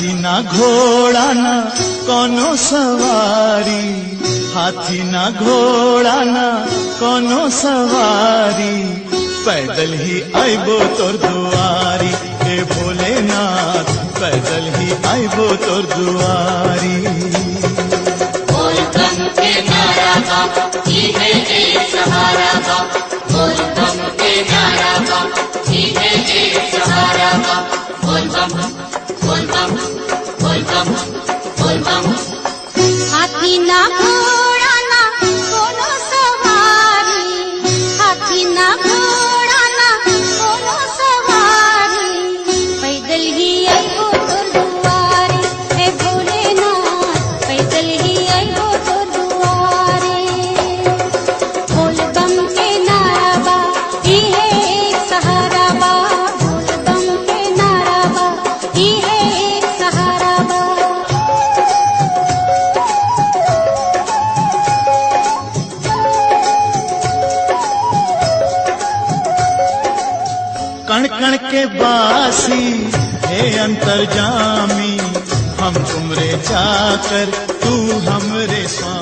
हाथी ना घोड़ा ना कोनो सवारी, हाथी ना घोड़ा ना कोनो सवारी, पैदल ही आइबो तोर दुआरी, हे भोलेनाथ पैदल ही आइबो तोर दुआरी। बोल बम के नारा बा, ही है एक सहारा बा, बोल बम के नारा बा, ही है एक सहारा बा, बोल बम बोल बम बोल बम बोल बम। हाथी ना घोड़ा ना कोनो सवारी, हाथी ना घोड़ा ना कोनो सवारी, पैदल ही आइबो तोर दुआरी, हे भोलेनाथ पैदल ही आइबो तोर दुआरी। बोल बम के नारा बा, ही है एक सहारा बा, बोल बम के नारा बा, ही है एक सहारा बा। कण कण के बासी हे अंतर्जामी, हम तुमरे चाकर तू हमरे स्वामी।